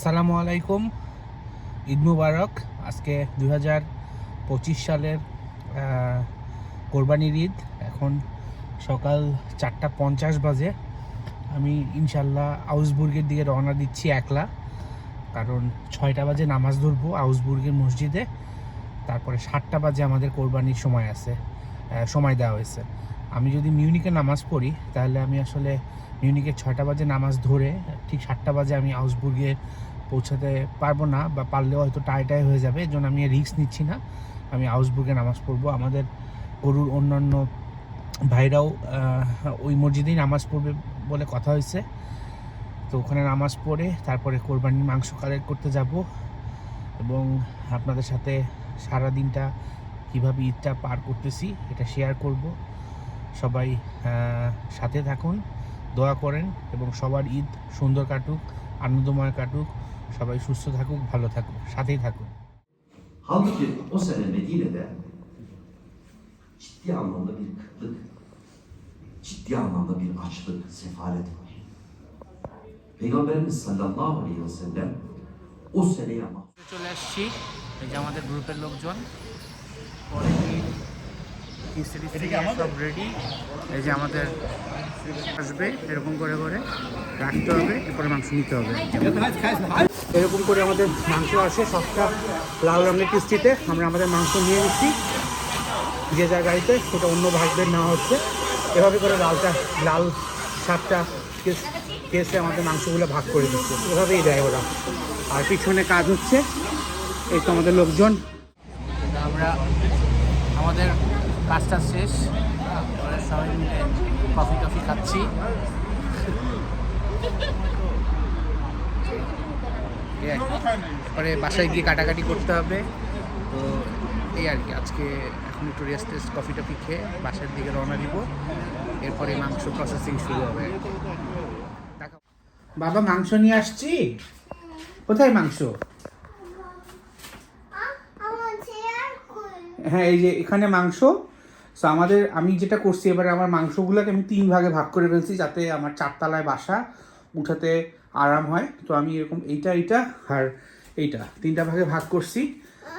আসসালামু আলাইকুম, ঈদ মুবারক। আজকে 2025 সালের কোরবানির ঈদ। এখন সকাল 4:50 বাজে। আমি ইনশাল্লাহ আউসবুর্গের দিকে রওনা দিচ্ছি একলা, কারণ 6টা বাজে নামাজ ধরবো আউসবুর্গের মসজিদে। তারপরে 7টা বাজে আমাদের কোরবানির সময় দেওয়া হয়েছে। আমি যদি মিউনিকে নামাজ পড়ি তাহলে আমি আসলে মিউনিকের 6টা বাজে নামাজ ধরে ঠিক 7টা বাজে আমি আউসবুর্গে পৌঁছাতে পারবো না, বা পারলেও হয়তো টাই হয়ে যাবে। এর জন্য আমি রিস্ক নিচ্ছি না, আমি আউসবুর্গে নামাজ পড়বো। আমাদের গরুর অন্যান্য ভাইরাও ওই মসজিদেই নামাজ পড়বে বলে কথা হয়েছে। তো ওখানে নামাজ পড়ে তারপরে কোরবানির মাংস কালেক্ট করতে যাব, এবং আপনাদের সাথে সারা দিনটা কীভাবে ঈদটা পার করতেছি এটা শেয়ার করব। সবাই সাথে থাকুন, দোয়া করেন, এবং সবার ঈদ সুন্দর katuk, আনন্দময় katuk, সবাই সুস্থ থাকুক, ভালো থাকুক, সাথেই থাকুন। Halbuki o sene Medine'de ciddi anlamda bir kıtlık, ciddi anlamda bir açlık, sefalet var. Peygamberimiz sallallahu aleyhi ve sellem o seneye চলে আসছি, এই যে আমাদের গ্রুপের লোকজন সব রেডি। এই যে আমাদের আসবে, এরকম করে করে রাখতে হবে, এরপরে মাংস নিতে হবে। এরকম করে আমাদের মাংস আসে 7টা লাল রঙের কিস্তিতে। আমরা আমাদের মাংস নিয়ে নিচ্ছি, যে যার গাড়িতে, সেটা অন্য ভাগদের নেওয়া হচ্ছে। এভাবে করে লাল 7টা কেসে আমাদের মাংসগুলো ভাগ করে দিচ্ছে, এভাবেই দেয় ওরা। আর পিছনে কাজ হচ্ছে, এই তো আমাদের লোকজন। আমরা আমাদের কাজটা শেষ, এবারে সবাই মিলে কফি খাচ্ছি। পরে বাসায় গিয়ে কাটাকাটি করতে হবে। তো এই আর কি, আজকে এখন একটু রেস্ট কফি খেয়ে বাসার দিকে রওনা দিব। এরপরে মাংস প্রসেসিং শুরু হবে। বাবা, মাংস নিয়ে আসছি। কোথায় মাংস? হ্যাঁ, এই যে এখানে মাংস। সো আমি যেটা করছি এবারে, আমার মাংসগুলোকে আমি 3 ভাগে ভাগ করে ফেলছি, যাতে আমার 4 তলায় বাসা উঠাতে আরাম হয়। তো আমি এরকম এইটা আর এইটা 3টা ভাগে ভাগ করছি।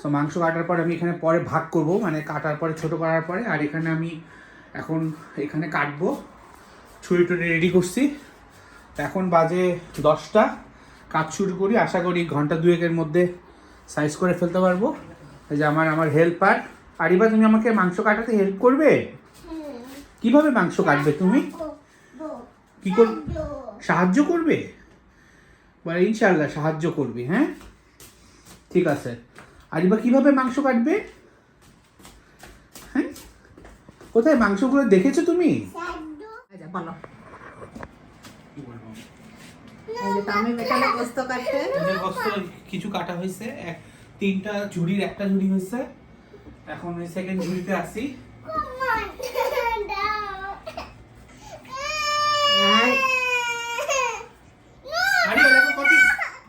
সো মাংস কাটার পরে আমি এখানে পরে ভাগ করব, মানে কাটার পরে ছোটো করার পরে। আর এখানে আমি এখন এখানে কাটবো, ছুরি টুরি রেডি করছি। এখন বাজে 10টা, কাজ শুরু করি। আশা করি ঘন্টা 2-এর মধ্যে সাইজ করে ফেলতে পারবো। এই যে আমার হেল্পার আরিবা, তুমি আমাকে মাংস কাটাতে হেল্প করবে? কিভাবে মাংস কাটবে তুমি? কি কর সাহায্য করবে? বলে ইনশাআল্লাহ সাহায্য করবে। হ্যাঁ, ঠিক আছে। আরিবা কিভাবে মাংস কাটবে? হ্যাঁ, কোথায় মাংসগুলো দেখেছো তুমি? কিছু কাটা হয়েছে, 3টা ঝুড়ির একটা ঝুড়ি হয়েছে। এখন ওই সেকেন্ড ঝুড়িতে আসি।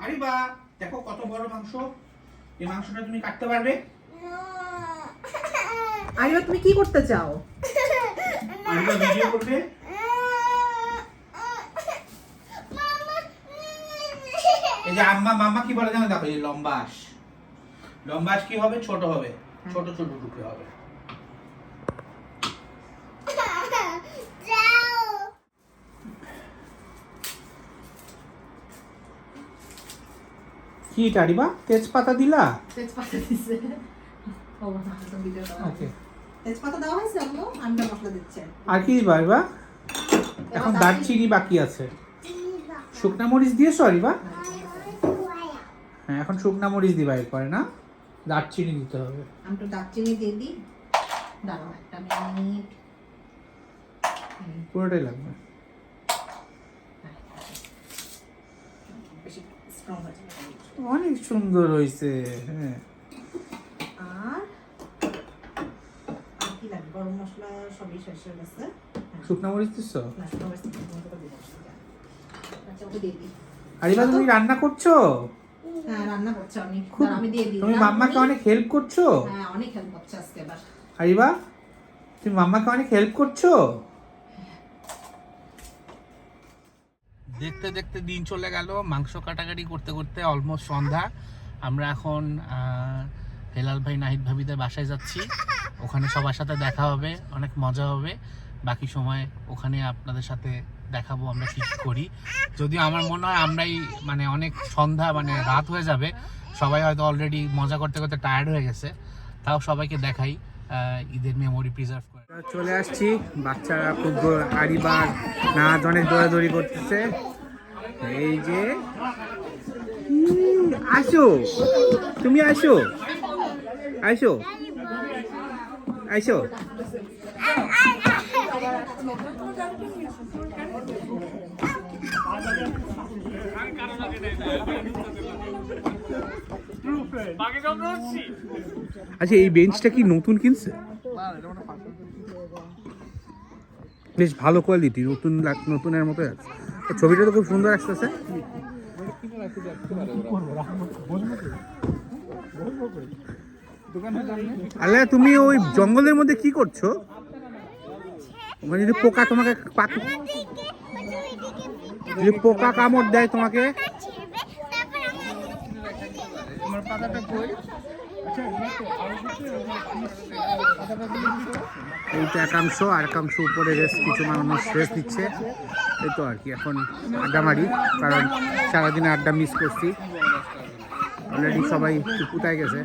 আরিবা দেখো কত বড় মাংস। এই মাংসটা তুমি কাটতে পারবে? আরিবা, তুমি কি করতে চাও? আরিবা ভিডিও করবে। এই যে মামা কি বলে জানো? দেখো, এই লম্বাস কি হবে? ছোট হবে, ছোট টুকরো হবে। কি টারিবা, তেজপাতা দিলা? তেজপাতা দিছে। ওকে, তেজপাতা দেওয়া হয়েছে, আমরা মশলা দিচ্ছি। আর কি দিবা আরিবা? এখন দারচিনি বাকি আছে। শুকনা মরিচ দিয়েছো আরিবা? হ্যাঁ, এখন শুকনা মরিচ দিবা, এরপরে না দারচিনি দিতে হবে। আমি তো দারচিনি দিয়ে দিই। দাঁড়াও একটা মিনিট, পুরোটাই লাগবে। অনেক সুন্দর হয়েছে। হ্যাঁ, আর কি লাগবে? গরম মশলা সবই শেষ হয়ে গেছে। শুকনা মরিচ দিছো? আচ্ছা, ওকে দিয়ে দিই। আরিবা, তুমি রান্না করছো? হ্যাঁ, রান্না করছি আমি। আমি দিয়ে দিই। তুমি মাম্মাকে অনেক হেল্প করছো? হ্যাঁ, অনেক হেল্প করছে আজকে। এবার আরিবা, তুমি মাম্মাকে অনেক হেল্প করছো। দেখতে দেখতে দিন চলে গেল, মাংস কাটাকাটি করতে করতে অলমোস্ট সন্ধ্যা। আমরা এখন হেলাল ভাই নাহিদ ভাবিদের বাসায় যাচ্ছি। ওখানে সবার সাথে দেখা হবে, অনেক মজা হবে। বাকি সময় ওখানে আপনাদের সাথে দেখাবো আমরা কী কী করি। যদিও আমার মনে হয় আমরাই মানে অনেক সন্ধ্যা মানে রাত হয়ে যাবে, সবাই হয়তো অলরেডি মজা করতে করতে টায়ার্ড হয়ে গেছে। তাও সবাইকে দেখাই, ঈদের মেমোরি প্রিজার্ভ করে। চলে আসছি, বাচ্চারা খুব আরিবার না অনেক দৌড়াদৌড়ি করতেছে। এই যে আসো, তুমি আসো আসো আসো। আচ্ছা, এই বেঞ্চটা কি নতুন কিনছে? বেশ ভালো কোয়ালিটি, নতুনের মতো আছে। ছবিটা তো খুব সুন্দর আসতেছে। আল্লাহ, তুমি ওই জঙ্গলের মধ্যে কি করছো? ওখানে যদি পোকা তোমাকে যদি পোকা কামড় দেয় তোমাকে, এইটা একাংশ আর একাংশ উপরে রেস্ট, কিছু মানুষ রেস্ট দিচ্ছে। এই তো আর কি, এখন আড্ডা মারি, কারণ সারাদিনে আড্ডা মিস করছি। অলরেডি সবাই কোথায় গেছে।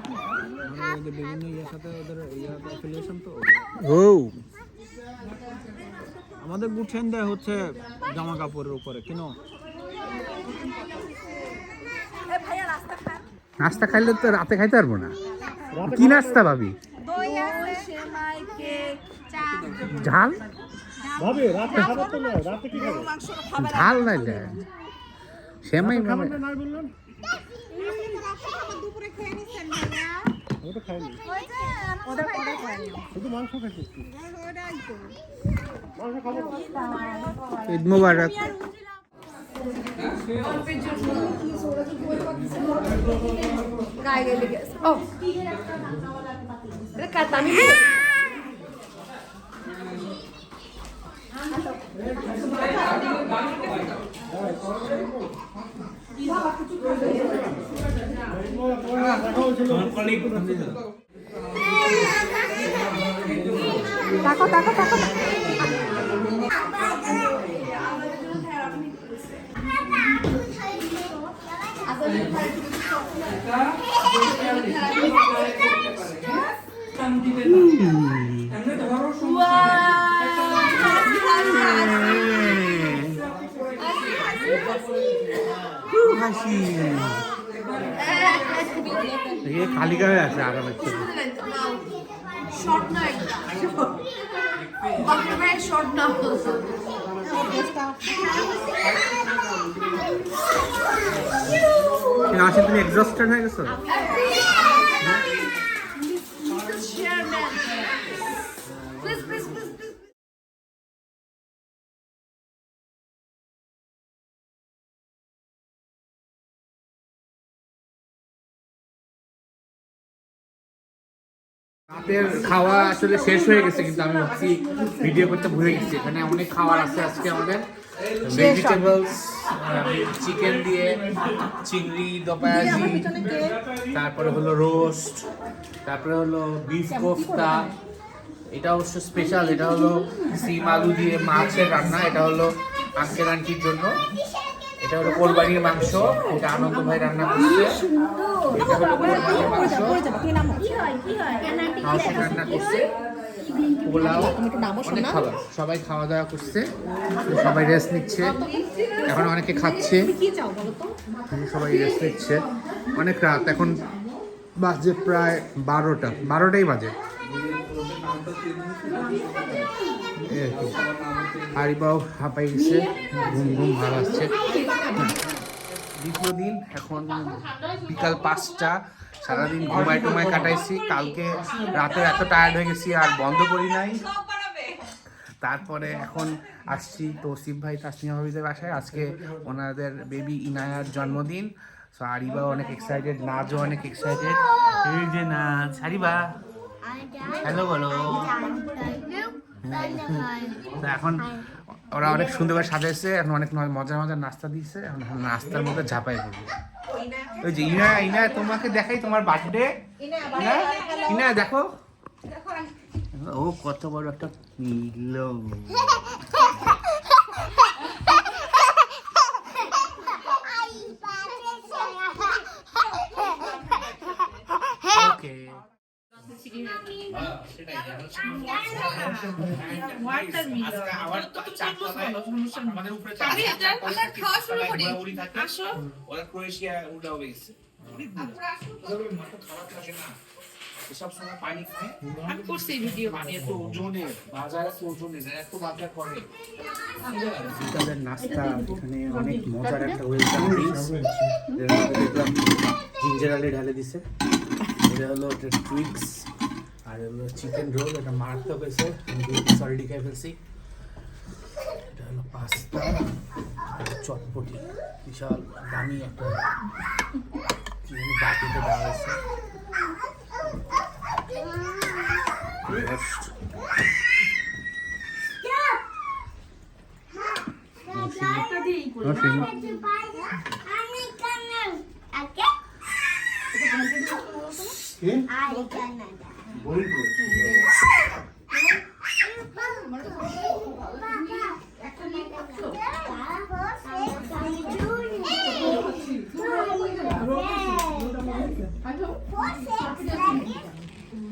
ও আমাদের গুছেন দেয় হচ্ছে জামা কাপড়ের উপরে কেন? নাস্তা খাইলে তো রাতে খাইতে পারবো না। কি নাস্তা ভাবি? ঝাল ঝাল নাইলে সেমাই ঈদ মোবারক। তাকো তাকো তাকো। খালি গায়ে আছে আরাম হচ্ছে। আসলে তুমি এক্সস্টেড হয়ে গেছো। রাতের খাওয়া আসলে শেষ হয়ে গেছে, কিন্তু আমি ভাবছি ভিডিও করতে ভুলে গেছি। এখানে অনেক খাবার আছে আজকে আমাদের। ভেজিটেবলস, চিকেন দিয়ে চিংড়ি দোপায়াজি, তারপরে হলো রোস্ট, তারপরে হলো বিফ কোফতা। এটা অবশ্য স্পেশাল, এটা হলো সিম আলু দিয়ে মাছের রান্না। এটা হলো আঙ্কেল আন্টির জন্য। এটা হলো কোরবানির মাংস, এটা আনন্দ ভাই রান্না করছে। এটা হলো কোরবানির মাংস, হাউসে রান্না করছে। পোলাও, অনেক খাবার। সবাই খাওয়া দাওয়া করছে, সবাই রেস্ট নিচ্ছে। এখন অনেকে খাচ্ছে, সবাই রেস্ট নিচ্ছে। অনেক রাত, এখন বাজে প্রায় 12টাই বাজে। আরিবাও হাঁপাই গেছে, ঘুম ঘুম ভাব আসছে। দ্বিতীয় দিন, এখন বিকাল 5টা। সারাদিন ঘুমায় টুমায় কাটাইছি। কালকে রাতে এত টায়ার্ড হয়ে গেছি, আর বন্ধ করি নাই। তারপরে এখন আসছি তৌসিফ ভাই তাসনিয়া ভাবিদের বাসায়। আজকে ওনাদের বেবি ইনায়ার জন্মদিন। সো আরিবা অনেক এক্সাইটেড, নাজও অনেক এক্সাইটেড। এই যে নাজ, আরিবা হ্যালো বলো। এখন ওরা অনেক সুন্দর করে সাজাইছে, এখন অনেক মজার মজার নাস্তা দিয়েছে, এখন নাস্তার মধ্যে ঝাঁপাই পড়বে। ওই যে ইনা ইনা তোমাকে দেখাই তোমার বার্থডে। ইনা দেখো ও কত বড় একটা পিলো। ওকে সব সময় পানি খায়। আমি করছি ভিডিও বানিয়ে তো ওজনে বাজারে তো ওজনে এত বাজার করে। বিকালের নাস্তা এখানে অনেক মজার একটা ওয়েলকাম ড্রিঙ্কস দেখলাম জিঞ্জার আলি ঢালে দিছে। এটা হলো টুইক্স আর হলো চিকেন রোল, এটা মারাত্মক হয়েছে, আমি অলরেডি খেয়ে ফেলছি। এটা হলো পাস্তা, চটপটি, বিশাল দামি একটা বাটিতে দেওয়া হয়েছে।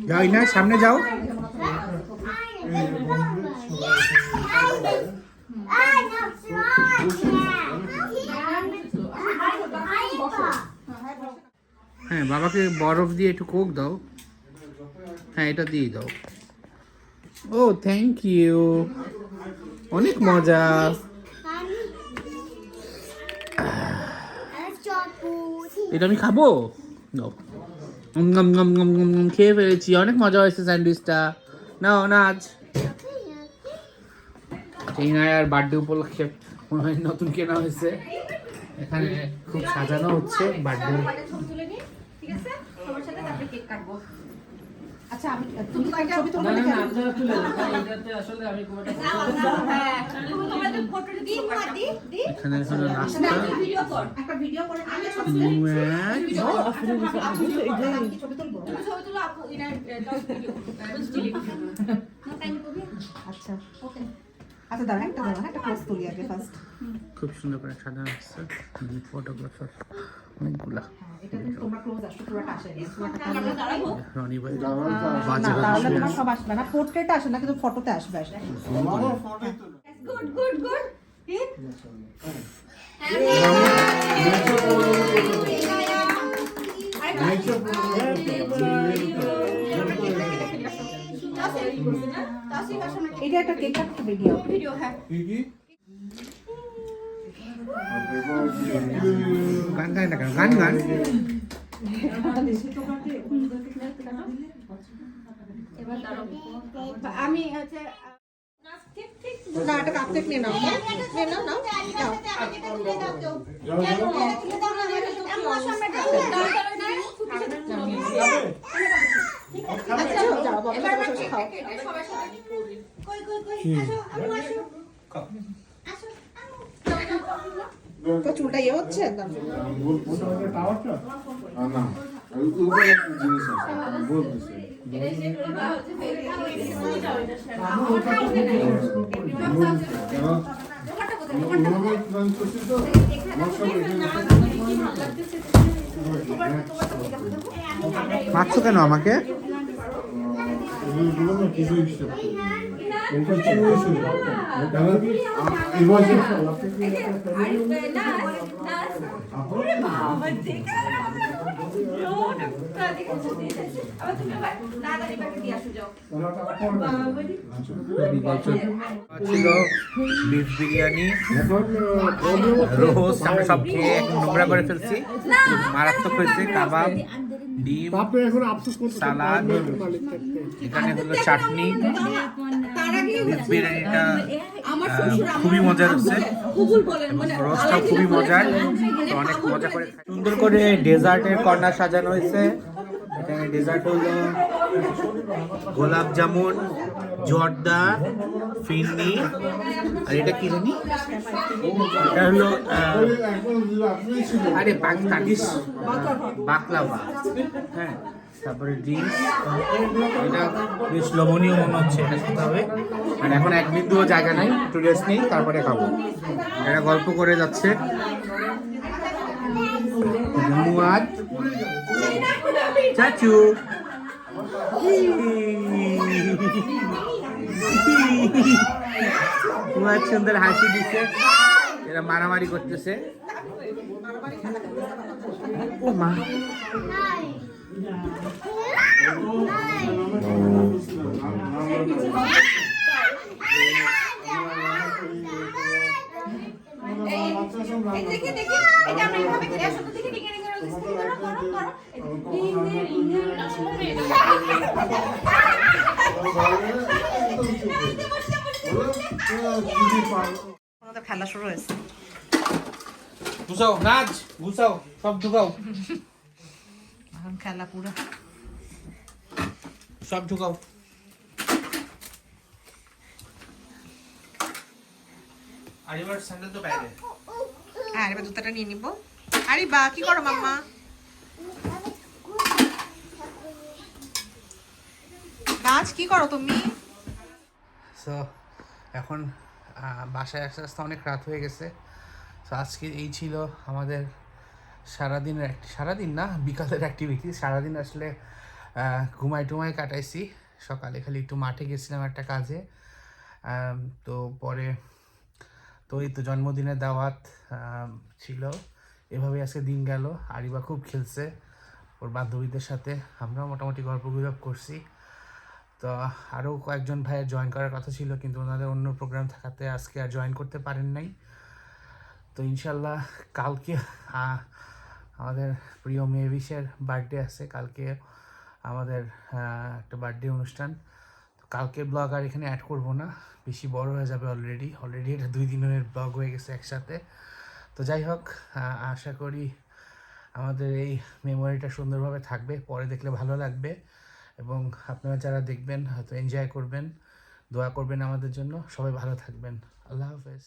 যাও না, সামনে যাও। হ্যাঁ, বাবাকে বরফ দিয়ে একটু কোক দাও। হ্যাঁ, এটা দিয়ে দাও। ও থ্যাংক ইউ, অনেক মজা। এটা আমি খাবো। দাও। খেয়ে ফেলেছি, অনেক মজা হয়েছে স্যান্ডউইচটা। নাও নাচ। আর বার্থডে উপলক্ষে মনে হয় নতুন কেনা হয়েছে, এখানে খুব সাজানো হচ্ছে বার্থডে। আচ্ছা আমি তুমি ছবি তুলবে না? আপনারা তুলে এটাতে আসলে আমি খুব একটা তোমরা যে ফটো দি এখানে হলো নাস্তা। ভিডিও কর, একটা ভিডিও করে আমি ছবি তুলবো। ছবি তুলবো, ছবি তুলো আপু ইনা ভিডিও আচ্ছা ওকে। আচ্ছা দাঁড়া একটা ক্লোজ তুলি আগে ফার্স্ট। খুব সুন্দর করে সাজানো হচ্ছে, ফটোগ্রাফার অনেকগুলা। এটা তোমরা ক্লোজ আসো, পুরোটা আসে না, পুরোটা দাঁড়াবো। রনি ভাই না তাহলে তোমার সব আসবে না, পোর্ট্রেট আসে না, কিন্তু ফটোতে আসবে। গুড গুড গুড হিট এটা একটা কেক কাট ভিডিও হ্যাঁ। গান গাই না, গান গান। আমি হচ্ছে না একটা কাপ কেক নিয়ে নাও, নাও আচ্ছা যাও বাবা খাও। তো চুলটা ইয়ে হচ্ছে একদম। মারছো কেন আমাকে? বিফ বিরিয়ানি, রোস্ট, আমরা সব খেয়ে নোংরা করে ফেলছি। মারাত্মক হয়েছে। কাবাব, ডিম, সালাদ, এখানে হলো চাটনি। বিফ বিরিয়ানিটা খুবই মজার হচ্ছে, রোস্টটাও খুবই মজার, অনেক মজা করে। সুন্দর করে ডেজার্টের কর্নার সাজানো হয়েছে। এখানে ডেজার্ট হলো গোলাপ জামুন, জর্দা, ফিরনি, আর এটা কি জানি, এটা হলো আরে পাকিস্তানিস বাকলাভা। হ্যাঁ, তারপরে ড্রিঙ্কস, এটা বেশ লোভনীয় মনে হচ্ছে, এটা খেতে হবে। আর এখন এক বিন্দুও জায়গা নাই, একটু রেস্ট নেই, তারপরে খাবো। এটা গল্প করে যাচ্ছে মুয়াদ, চাচু, মুয়াদ সুন্দর হাসি দিচ্ছে, এরা মারামারি করতেছে। ও মা, দেখি দেখি এটা আমরা এইভাবে খেলে আসো তো, দেখি ডিঙে ডিঙে রোজ করো করো করো আমাদের খেলা শুরু হয়েছে। গুছাও নাচ, গুছাও সব ঢুকাও, এখন খেলা পুরো সব ঢুকাও। আর এবার স্যান্ডেল তো বাইরে। হ্যাঁ, এবার জুতাটা নিয়ে নিব। আরে বা কি করো মাম্মা? রাজ কি করো তুমি? সো এখন বাসায় আস্তে আস্তে অনেক রাত হয়ে গেছে। সো আজকে এই ছিল আমাদের সারাদিনের সারাদিন না, বিকালের অ্যাক্টিভিটি। সারাদিন আসলে ঘুমাই টুমাই কাটাইছি। সকালে খালি একটু মাঠে গেছিলাম একটা কাজে, তো পরে তো এই তো জন্মদিনের দাওয়াত ছিল, এভাবে আজকে দিন গেল। আরিবা খুব খেলছে ওর বান্ধবীদের সাথে, আমরাও মোটামুটি গল্প গুজব করছি। তো আরও কয়েকজন ভাইয়ের জয়েন করার কথা ছিল, কিন্তু ওনাদের অন্য প্রোগ্রাম থাকাতে আজকে আর জয়েন করতে পারেন নাই। তো ইনশাল্লাহ কালকে আমাদের প্রিয় মেভিসের বার্থডে আছে, কালকে আমাদের একটা বার্থডে অনুষ্ঠান। তো কালকের ব্লগ আর এখানে অ্যাড করব না, বেশি বড় হয়ে যাবে। অলরেডি এটা 2 দিনের ব্লগ হয়ে গেছে একসাথে। তো যাই হোক, আশা করি আমাদের এই মেমোরিটা সুন্দরভাবে থাকবে, পরে দেখলে ভালো লাগবে, এবং আপনারা যারা দেখবেন হয়তো এনজয় করবেন। দোয়া করবেন আমাদের জন্য। সবাই ভালো থাকবেন। আল্লাহ হাফেজ।